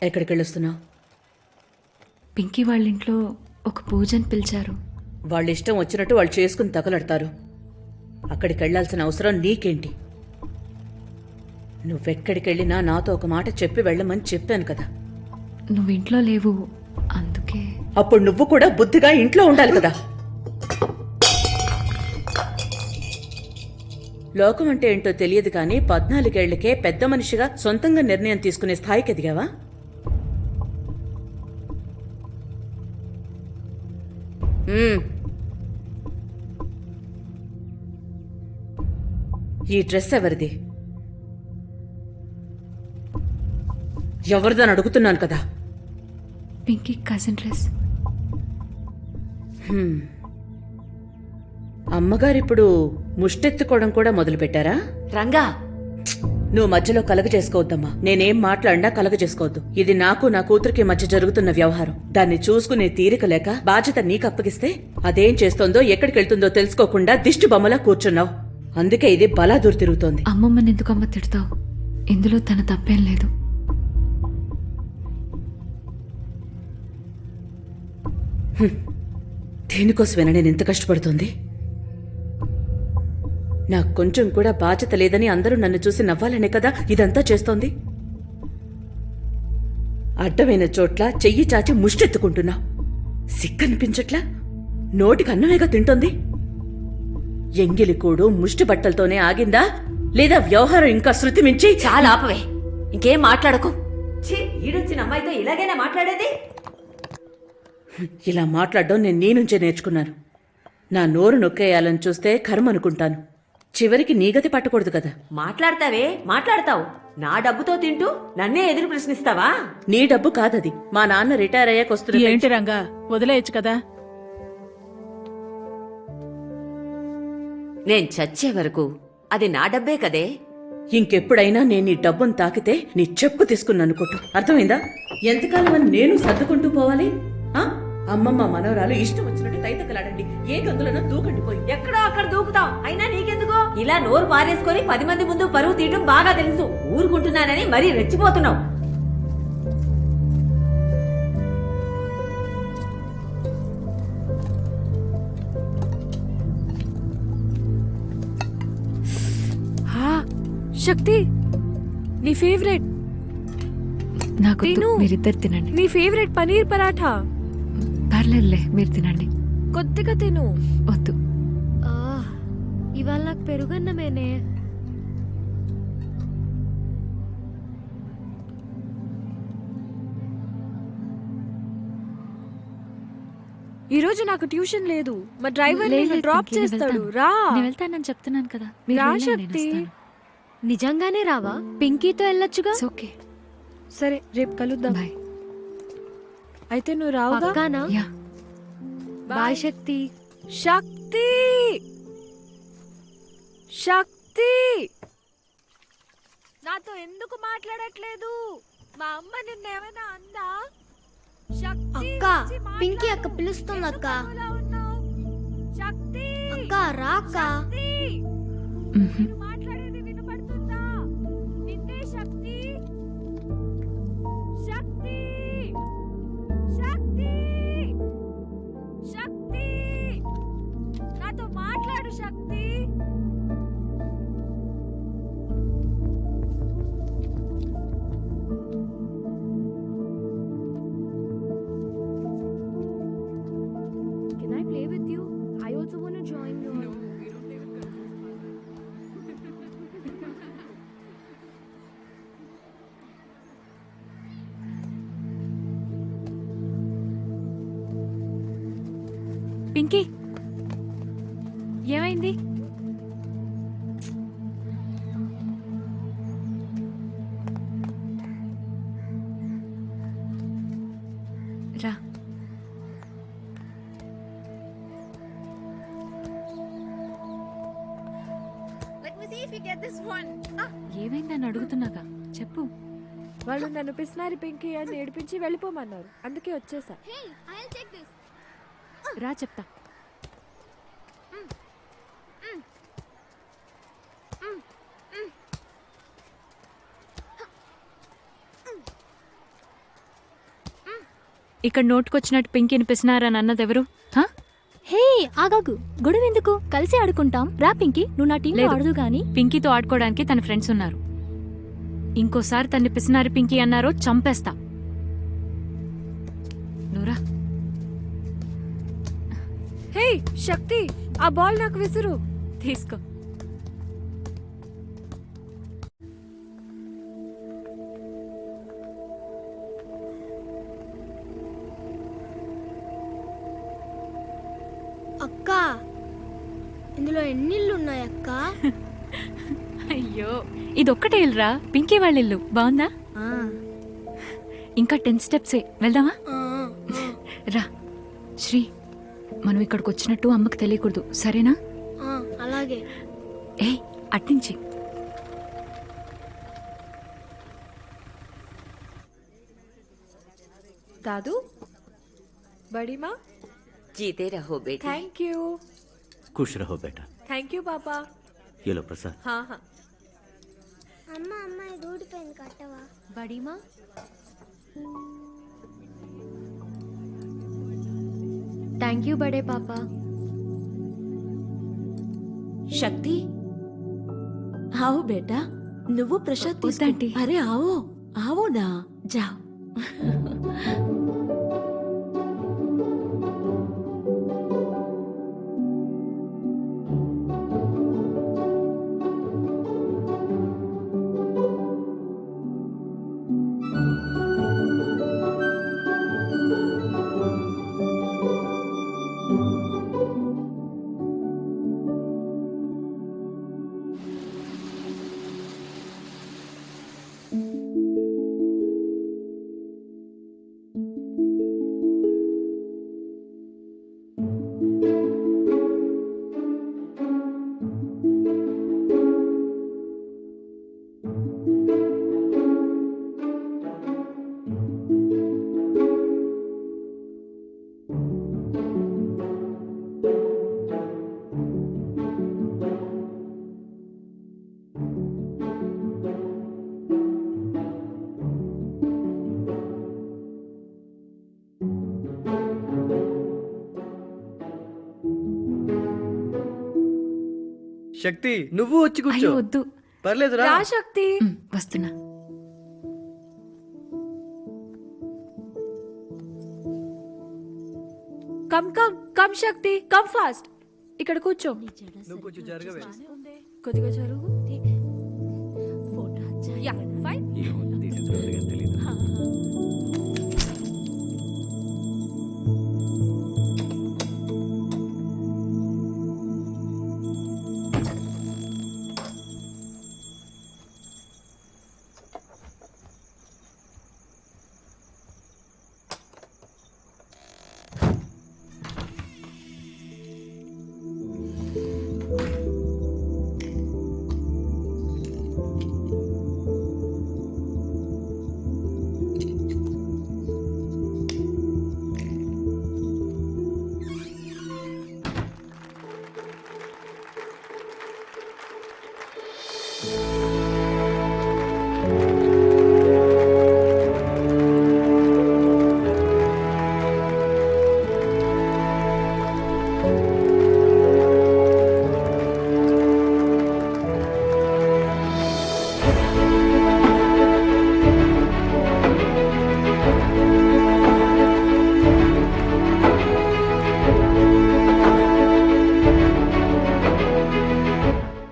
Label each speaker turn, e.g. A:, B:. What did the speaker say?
A: ఎక్కడికి వెళ్ళొస్తున్నావు?
B: పింకీ వాళ్ళ ఇంట్లో ఒక పూజని పిలిచారు.
A: వాళ్ళ ఇష్టం వచ్చినట్టు వాళ్ళు చేసుకుని తగలడతారు. అక్కడికి వెళ్లాల్సిన అవసరం నీకేంటి? నువ్వెక్కడికి వెళ్ళినా నాతో ఒక మాట చెప్పి వెళ్ళమని చెప్పాను కదా.
B: నువ్వు ఇంట్లో లేవు, అందుకే.
A: అప్పుడు నువ్వు కూడా బుద్ధిగా ఇంట్లో ఉండాలి కదా. లోకం అంటే ఏంటో తెలియదు కానీ 14 ఏళ్లకే పెద్ద మనిషిగా సొంతంగా నిర్ణయం తీసుకునే స్థాయికి ఎదిగావా? ఈ డ్రెస్ ఎవరిది? ఎవరిదని అడుగుతున్నాను కదా.
B: Pinky cousin dress.
A: అమ్మగారిప్పుడు ముష్టెత్తుకోవడం కూడా మొదలుపెట్టారా?
C: రంగా,
A: నువ్వు మధ్యలో కలగజేసుకోవద్దమ్మా. నేనేం మాట్లాడినా కలగజేసుకోవద్దు. ఇది నాకు నా కూతురికి మధ్య జరుగుతున్న వ్యవహారం. దాన్ని చూసుకునే తీరిక లేక బాధ్యత నీకు అప్పగిస్తే అదేం చేస్తోందో ఎక్కడికెళ్తుందో తెలుసుకోకుండా దిష్టి బొమ్మలా కూర్చున్నావు. అందుకే ఇది బలాదూరు తిరుగుతోంది.
B: అమ్మమ్మని ఎందుకమ్మ తిడతావు? ఇందులో తన తప్పేం లేదు.
A: దేనికోసమేనా నేను ఎంత కష్టపడుతోంది? నాకు కొంచెం కూడా బాధ్యత లేదని అందరూ నన్ను చూసి నవ్వాలనే కదా ఇదంతా చేస్తోంది. అడ్డమైన చోట్ల చెయ్యి చాచి ముష్టెత్తుకుంటున్నా. సిక్కనిపించట్లా? నోటికి అన్నమేగా తింటోంది. ఎంగిలి కూడు ముష్టి బట్టలతోనే ఆగిందా లేదా వ్యవహారం ఇంకా శృతి మించి?
C: చాలా ఆపవే, ఇంకేం మాట్లాడకు. ఈడొచ్చిన అమ్మాయితో ఇలాగైనా మాట్లాడేది?
A: ఇలా మాట్లాడడం నేను నీ నుంచే నేర్చుకున్నాను. నా నోరు నొక్కేయాలని చూస్తే కర్మ అనుకుంటాను. చివరికి నీ గతి పట్టకూడదు కదా.
C: మాట్లాడతావే, మాట్లాడతావు. నా డబ్బుతో తింటూ నన్నే ఎదురు ప్రశ్నిస్తావా?
A: నీ డబ్బు కాదది. మా నాన్న రిటైర్ అయ్యాక వస్తుంది.
D: ఏంటి రంగా, వదిలేయచ్చు కదా.
C: నేను చచ్చే వరకు అది నా డబ్బే కదే.
A: ఇంకెప్పుడైనా నేను నీ డబ్బును తాకితే నీ చెప్పు తీసుకుని అనుకుంటూ అర్థమైందా? ఎంతకాలం అని నేను సర్దుకుంటూ పోవాలి? అమ్మమ్మ మనవరాలు ఇష్టం వచ్చినట్టు తైతకలాడండి. ఏ గందులనో దూకండి పోయి.
C: ఎక్కడో అక్కడ దూకుతాం. అయినా నీకెందుకో? ఇలా నోరు పారేసుకొని 10 మంది ముందు పరువు తీయటం బాగా తెలుసు. ఊరుకుంటున్నానని మరీ రెచ్చిపోతున్నావు.
E: శక్తి, నీ ఫేవరెట్.
B: నాకు మీరిద్దరు తినండి.
E: నీ ఫేవరెట్ పనీర్ పరాఠా.
B: పర్లేదులే, మీరు తినండి.
E: కొద్దిగా తిను.
B: వద్దు.
E: ఇవాళ నాకు పెరుగన్నమేనే. ఈరోజు నాకు ట్యూషన్ లేదు. మా డ్రైవర్ నిన్ను డ్రాప్ చేస్తాడు. రా.
B: నేను వెళ్తానని చెప్తున్నాను కదా.
E: రా శక్తి. నిజంగానే రావా? పింకీతో వెళ్ళొచ్చుగా.
B: ఓకే,
E: సరే, రేపు కలుద్దాం.
B: బాయ్.
E: అయితే నువ్వు రావుగా?
B: యా.
E: బాయ్ శక్తి. శక్తి, శక్తి, నాతో ఎందుకు మాట్లాడట్లేదు? మా అమ్మ నిన్నేమైనా అందా?
F: అక్క, పింకీ అక్క పిలుస్తుంది అక్క.
E: శక్తి,
F: అక్క రా అక్క.
E: మాట్లాడేది వినపడుతుందా? నిన్నే శక్తి. శక్తి, శక్తి, శక్తి, నాతో మాట్లాడు శక్తి. Can I play with you? I also want to join you. No, we don't play with
B: Pinky, ఏమైంది? రా.
F: Let me see if you get this one.
B: ఏమైందని అడుగుతున్నాగా, చెప్పు.
E: వాళ్ళు నన్ను పిసినారి పింకీ అని ఏడిపించి వెళ్ళిపోమన్నారు. అందుకే వచ్చేసా.
F: Hey, I'll take this.
B: రా చెప్తా. ఇక్కడ నోటుకొచ్చినట్టు పింకీని పిసినారని అన్నది ఎవరు? హా?
E: హే ఆగాగు, గొడవ ఎందుకు? కలిసి ఆడుకుంటాం. రా పింకీ, నువ్వు నా టీంలో
B: లేదు.
E: ఆడదు గాని.
B: పింకీతో ఆడుకోవడానికి తన ఫ్రెండ్స్ ఉన్నారు. ఇంకోసారి తన్ని పిసినారి పింకీ అన్నారో చంపేస్తా. నువ్వురా.
E: హే శక్తి, ఆ బాల్ నాకు విసురు.
B: తీసుకో.
F: అక్క, ఇందులో ఎన్ని ఇళ్ళు ఉన్నాయి అక్క?
B: అయ్యో, ఇదొక్కటే ఇల్లురా, పింకీ వాళ్ళ ఇల్లు. బాగుందా? ఇంకా 10 స్టెప్సే, వెళ్దామా? రా శ్రీ, మనం ఇక్కడికి వచ్చినట్టు అమ్మకి తెలియకూడదు, సరేనా?
F: అలాగే.
B: ఏ అట్నుంచి.
G: दादू बड़ी माँ
C: జీతే రహో బేటీ.
G: थैंक यू
H: खुश रहो बेटा।
G: थैंक यू पापा।
H: ये लो प्रसाद।
G: हाँ हाँ
F: అమ్మ అమ్మ, ఇది ఊడిపోయింది, కట్టవా?
G: बड़ी माँ
E: థ్యాంక్ యూ బడే పాపా.
A: శక్తి, ఆవు బేటా, నువ్వు ప్రసాద్ తీసుకో.
B: వద్దంటీ.
A: అరే ఆవో ఆవో నా జావ్.
I: శక్తి, నువ్వు వచ్చి కూర్చో.
B: అయ్యో వద్దు.
I: పర్లేదురా.
G: रा शक्ति
B: వస్తున్నా.
G: कम कम कम शक्ति कम फास्ट ఇక్కడ కూర్చో.
I: నువ్వు కొంచెం జరగవే.
G: కొద్దిగా జరుగు. Yeah fine.
H: ये हो, तीसरी तरफ से